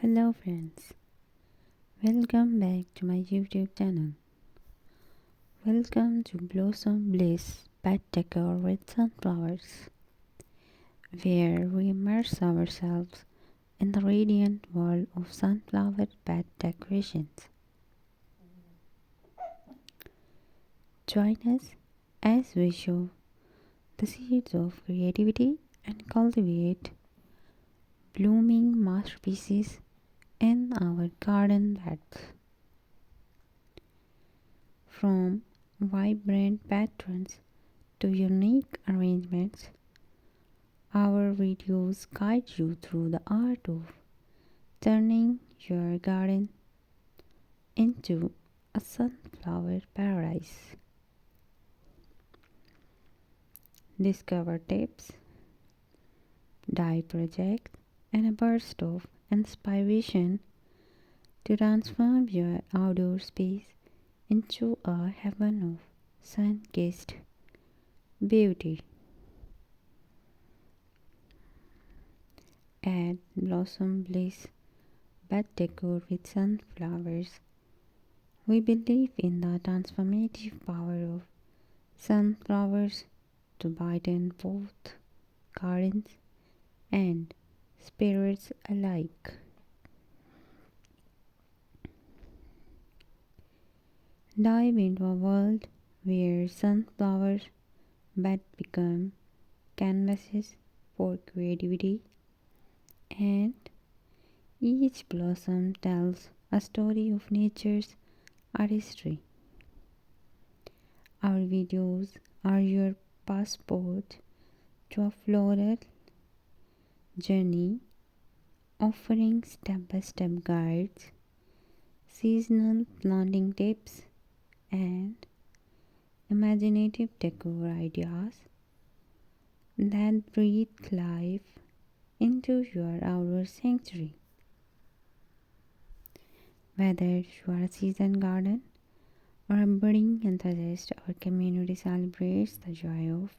Hello friends, welcome back to my YouTube channel. Welcome to Blossom Bliss Pet Decor with Sunflowers, where we immerse ourselves in the radiant world of sunflower pet decorations. Join us as we show the seeds of creativity and cultivate blooming masterpieces in our garden beds. From vibrant patterns to unique arrangements, our videos guide you through the art of turning your garden into a sunflower paradise. Discover tips, dye projects, and a burst of inspiration to transform your outdoor space into a heaven of sun-kissed beauty. At Blossom Bliss Bed Decor with Sunflowers, we believe in the transformative power of sunflowers to brighten both gardens and spirits alike. Dive into a world where sunflower beds become canvases for creativity, and each blossom tells a story of nature's artistry. Our videos are your passport to a floral journey, offering step-by-step guides, seasonal planting tips, and imaginative decor ideas that breathe life into your outdoor sanctuary. Whether you are a seasoned garden or a budding enthusiast, our community celebrates the joy of